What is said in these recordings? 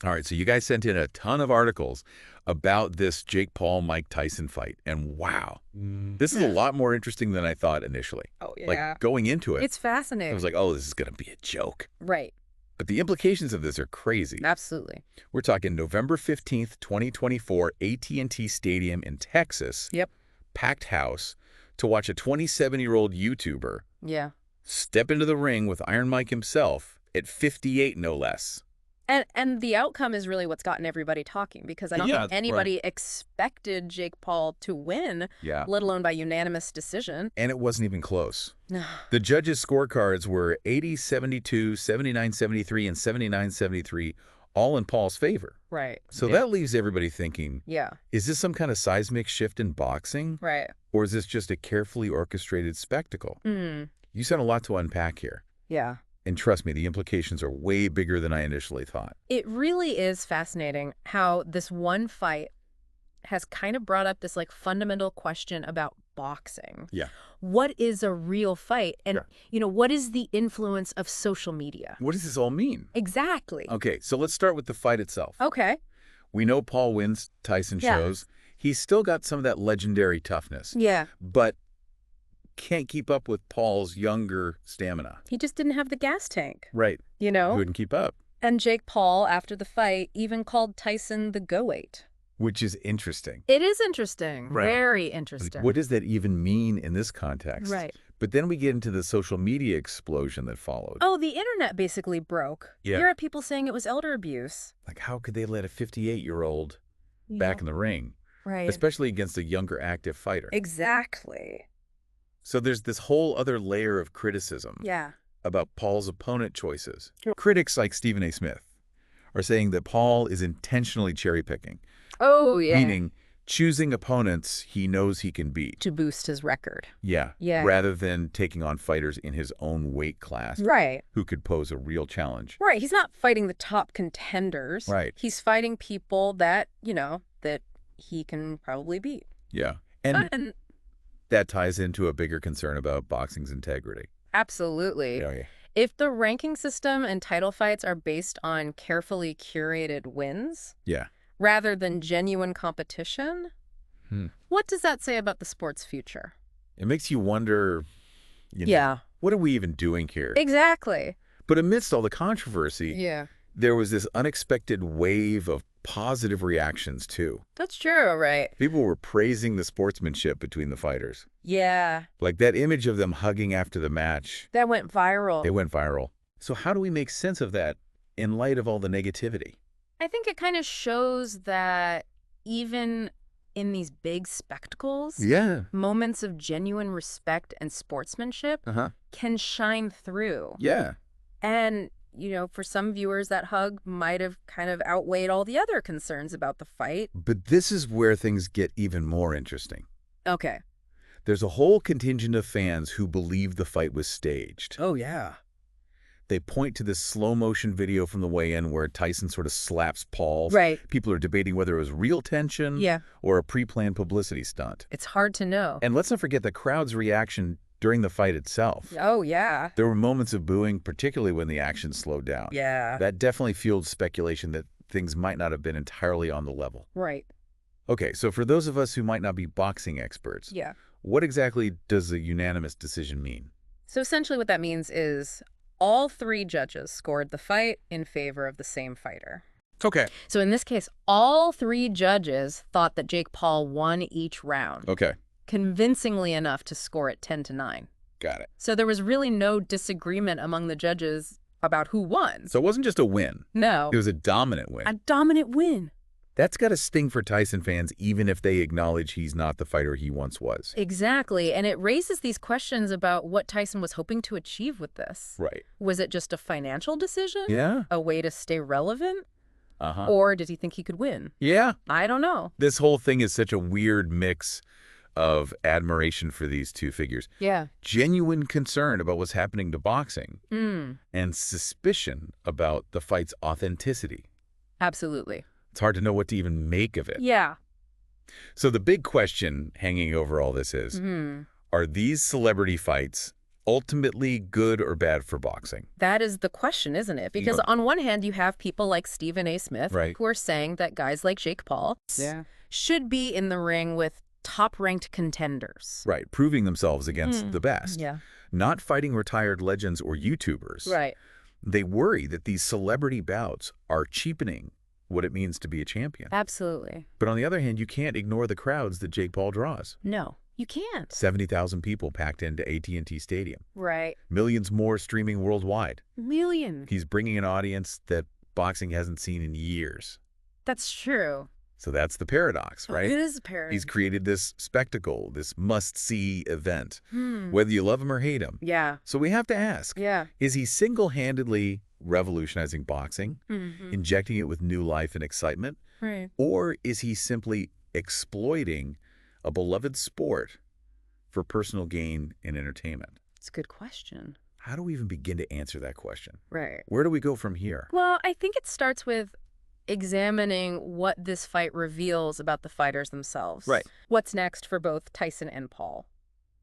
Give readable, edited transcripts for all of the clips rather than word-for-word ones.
All right, so you guys sent in a ton of articles about this Jake Paul-Mike Tyson fight, and wow, this is a lot more interesting than I thought initially. Oh, yeah. Like, going into it, It's fascinating. I was like, oh, this is going to be a joke. Right. But the implications of this are crazy. Absolutely. We're talking November 15th, 2024, AT&T Stadium in Texas. Yep. Packed house to watch a 27-year-old YouTuber Yeah. step into the ring with Iron Mike himself at 58, no less. And the outcome is really what's gotten everybody talking, because I don't think anybody expected Jake Paul to win, let alone by unanimous decision. And it wasn't even close. The judges' scorecards were 80-72, 79-73, and 79-73, all in Paul's favor. Right. So that leaves everybody thinking, Yeah. is this some kind of seismic shift in boxing? Right. Or is this just a carefully orchestrated spectacle? You sent a lot to unpack here. Yeah. And trust me, the implications are way bigger than I initially thought. It really is fascinating how this one fight has kind of brought up this like fundamental question about boxing. Yeah. What is a real fight? And, you know, what is the influence of social media? What does this all mean? Exactly. Okay, so let's start with the fight itself. Okay. We know Paul wins, Tyson shows. He's still got some of that legendary toughness. Yeah. But can't keep up with Paul's younger stamina. He just didn't have the gas tank. Right. You know? He wouldn't keep up. And Jake Paul, after the fight, even called Tyson the Goat. Which is interesting. It is interesting. Right. Very interesting. What does that even mean in this context? Right. But then we get into the social media explosion that followed. Oh, the internet basically broke. Yeah. Here are people saying it was elder abuse. Like, how could they let a 58-year-old back in the ring? Right. Especially against a younger active fighter. Exactly. So there's this whole other layer of criticism about Paul's opponent choices. Critics like Stephen A. Smith are saying that Paul is intentionally cherry-picking. Oh, yeah. Meaning choosing opponents he knows he can beat. To boost his record. Yeah. Rather than taking on fighters in his own weight class. Right. Who could pose a real challenge. Right. He's not fighting the top contenders. Right. He's fighting people that, you know, that he can probably beat. Yeah. And that ties into a bigger concern about boxing's integrity. Absolutely. If the ranking system and title fights are based on carefully curated wins rather than genuine competition, what does that say about the sport's future? It makes you wonder, you know, what are we even doing here? Exactly. But amidst all the controversy, there was this unexpected wave of positive reactions, too. That's true, right? People were praising the sportsmanship between the fighters. Yeah. Like that image of them hugging after the match. That went viral. It went viral. So how do we make sense of that in light of all the negativity? I think it kind of shows that even in these big spectacles, moments of genuine respect and sportsmanship can shine through. And, you know, for some viewers, that hug might have kind of outweighed all the other concerns about the fight. But this is where things get even more interesting. Okay. There's a whole contingent of fans who believe the fight was staged. Oh, yeah. They point to this slow-motion video from the weigh-in where Tyson sort of slaps Paul. Right. People are debating whether it was real tension or a pre-planned publicity stunt. It's hard to know. And let's not forget the crowd's reaction during the fight itself. Oh, yeah. There were moments of booing, particularly when the action slowed down. Yeah. That definitely fueled speculation that things might not have been entirely on the level. Right. Okay, so for those of us who might not be boxing experts, what exactly does a unanimous decision mean? So essentially what that means is all three judges scored the fight in favor of the same fighter. Okay. So in this case, all three judges thought that Jake Paul won each round. Okay. Convincingly enough to score it 10-9. Got it. So there was really no disagreement among the judges about who won. So it wasn't just a win. No. It was a dominant win. A dominant win. That's got to sting for Tyson fans, even if they acknowledge he's not the fighter he once was. Exactly. And it raises these questions about what Tyson was hoping to achieve with this. Right. Was it just a financial decision? Yeah. A way to stay relevant? Or did he think he could win? Yeah. I don't know. This whole thing is such a weird mix of admiration for these two figures. Yeah. Genuine concern about what's happening to boxing. And suspicion about the fight's authenticity. Absolutely. It's hard to know what to even make of it. Yeah. So the big question hanging over all this is, are these celebrity fights ultimately good or bad for boxing? That is the question, isn't it? Because on one hand, you have people like Stephen A. Smith who are saying that guys like Jake Paul should be in the ring with top-ranked contenders. Right, proving themselves against the best. Yeah. Not fighting retired legends or YouTubers. Right. They worry that these celebrity bouts are cheapening what it means to be a champion. Absolutely. But on the other hand, you can't ignore the crowds that Jake Paul draws. No, you can't. 70,000 people packed into AT&T Stadium. Right. Millions more streaming worldwide. Millions. He's bringing an audience that boxing hasn't seen in years. That's true. So that's the paradox, right? It is a paradox. He's created this spectacle, this must-see event, whether you love him or hate him. Yeah. So we have to ask, is he single-handedly revolutionizing boxing, injecting it with new life and excitement? Right. Or is he simply exploiting a beloved sport for personal gain and entertainment? It's a good question. How do we even begin to answer that question? Right. Where do we go from here? Well, I think it starts with examining what this fight reveals about the fighters themselves. Right. What's next for both Tyson and Paul?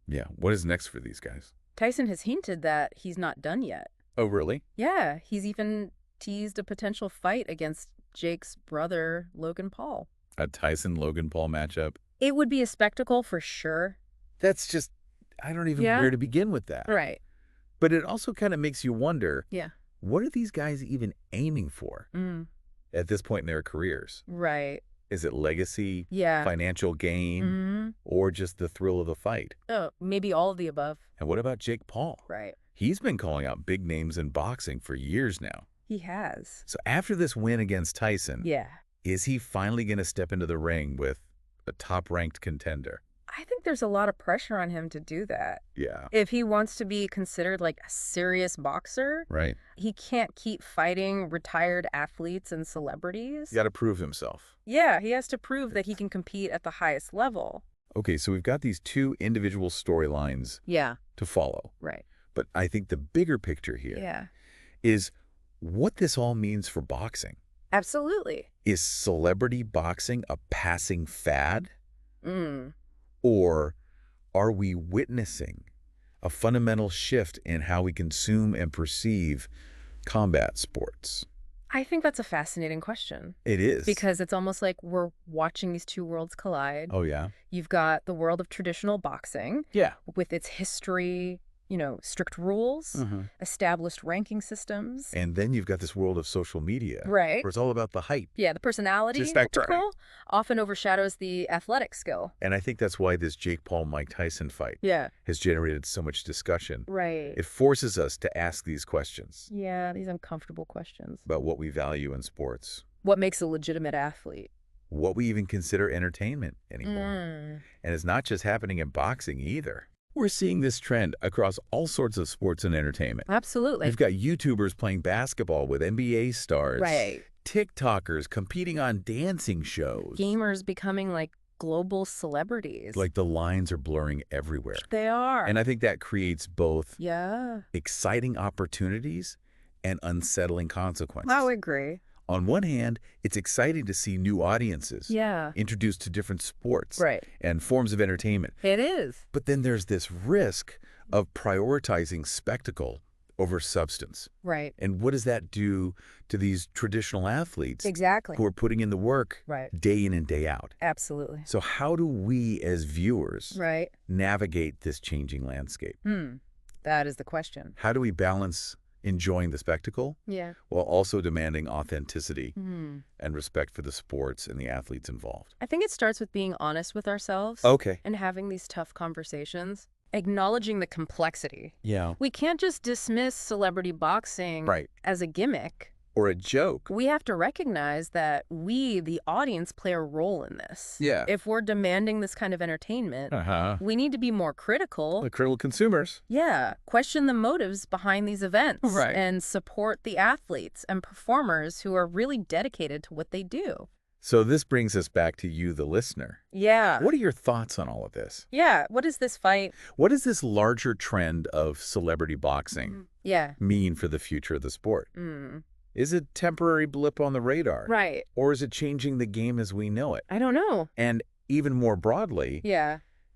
Yeah, what is next for these guys? Tyson has hinted that he's not done yet. Oh, really? Yeah, he's even teased a potential fight against Jake's brother, Logan Paul. A Tyson-Logan Paul matchup? It would be a spectacle for sure. That's just, I don't even know where to begin with that. Right. But it also kind of makes you wonder, Yeah. what are these guys even aiming for at this point in their careers? Right. Is it legacy, Yeah. financial gain, or just the thrill of the fight? Oh, maybe all of the above. And what about Jake Paul? Right. He's been calling out big names in boxing for years now. He has. So after this win against Tyson, Yeah. is he finally going to step into the ring with a top-ranked contender? I think there's a lot of pressure on him to do that. Yeah. If he wants to be considered like a serious boxer, Right. he can't keep fighting retired athletes and celebrities. He's got to prove himself. Yeah, he has to prove that he can compete at the highest level. Okay, so we've got these two individual storylines to follow. Right. But I think the bigger picture here is what this all means for boxing. Absolutely. Is celebrity boxing a passing fad? Mm. Or are we witnessing a fundamental shift in how we consume and perceive combat sports? I think that's a fascinating question. It is. Because it's almost like we're watching these two worlds collide. Oh, yeah? You've got the world of traditional boxing. Yeah. With its history, strict rules, established ranking systems. And then you've got this world of social media. Right. Where it's all about the hype. Yeah, the personality often overshadows the athletic skill. And I think that's why this Jake Paul-Mike Tyson fight has generated so much discussion. Right. It forces us to ask these questions. Yeah, these uncomfortable questions. About what we value in sports. What makes a legitimate athlete? What we even consider entertainment anymore. And it's not just happening in boxing either. We're seeing this trend across all sorts of sports and entertainment. Absolutely. We've got YouTubers playing basketball with NBA stars. Right. TikTokers competing on dancing shows. Gamers becoming like global celebrities. Like the lines are blurring everywhere. They are. And I think that creates both exciting opportunities and unsettling consequences. I agree. On one hand, it's exciting to see new audiences introduced to different sports and forms of entertainment. It is. But then there's this risk of prioritizing spectacle over substance. Right. And what does that do to these traditional athletes who are putting in the work day in and day out? Absolutely. So how do we as viewers navigate this changing landscape? That is the question. How do we balance enjoying the spectacle while also demanding authenticity and respect for the sports and the athletes involved? I think it starts with being honest with ourselves and having these tough conversations, acknowledging the complexity. Yeah. We can't just dismiss celebrity boxing as a gimmick. Or a joke. We have to recognize that we, the audience, play a role in this. Yeah. If we're demanding this kind of entertainment, we need to be more critical. Like critical consumers. Yeah. Question the motives behind these events. And support the athletes and performers who are really dedicated to what they do. So this brings us back to you, the listener. Yeah. What are your thoughts on all of this? Yeah. What is this fight? What does this larger trend of celebrity boxing mean for the future of the sport? Is it a temporary blip on the radar? Or is it changing the game as we know it? I don't know. And even more broadly,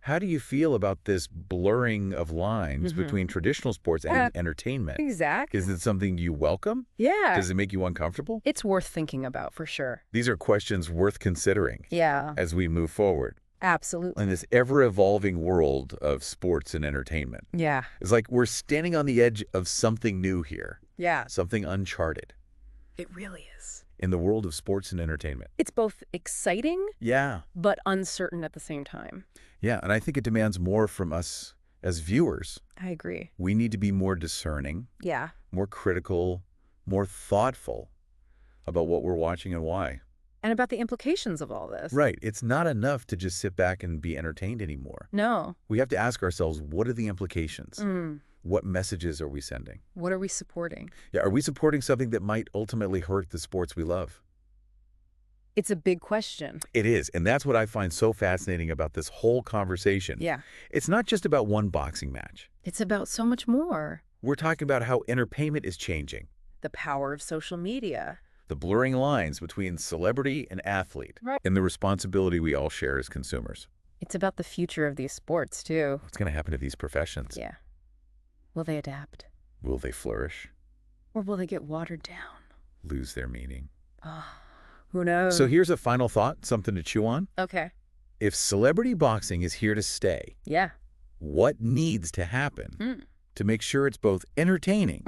How do you feel about this blurring of lines between traditional sports and entertainment? Exactly. Is it something you welcome? Yeah. Does it make you uncomfortable? It's worth thinking about, for sure. These are questions worth considering as we move forward. Absolutely. In this ever-evolving world of sports and entertainment. Yeah. It's like we're standing on the edge of something new here. Yeah. Something uncharted. It really is. In the world of sports and entertainment. It's both exciting, yeah, but uncertain at the same time. Yeah, and I think it demands more from us as viewers. I agree. We need to be more discerning. Yeah. More critical, more thoughtful about what we're watching and why. And about the implications of all this. Right. It's not enough to just sit back and be entertained anymore. No. We have to ask ourselves, what are the implications? What messages are we sending? What are we supporting? Yeah, are we supporting something that might ultimately hurt the sports we love? It's a big question. It is, and that's what I find so fascinating about this whole conversation. Yeah. It's not just about one boxing match. It's about so much more. We're talking about how entertainment is changing. The power of social media. The blurring lines between celebrity and athlete. Right. And the responsibility we all share as consumers. It's about the future of these sports, too. What's going to happen to these professions? Yeah. Will they adapt? Will they flourish? Or will they get watered down? Lose their meaning? Who knows? So here's a final thought, something to chew on. Okay. If celebrity boxing is here to stay, yeah, what needs to happen to make sure it's both entertaining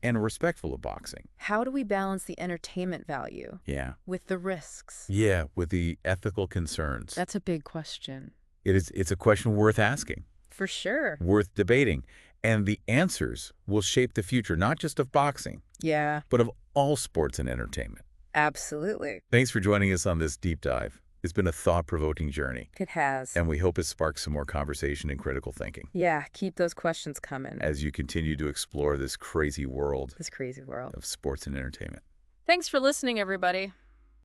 and respectful of boxing? How do we balance the entertainment value with the risks? Yeah, with the ethical concerns. That's a big question. It's a question worth asking. For sure. Worth debating. And the answers will shape the future, not just of boxing, but of all sports and entertainment. Absolutely. Thanks for joining us on this deep dive. It's been a thought-provoking journey. It has. And we hope it sparks some more conversation and critical thinking. Yeah, keep those questions coming. As you continue to explore this crazy world. This crazy world. Of sports and entertainment. Thanks for listening, everybody.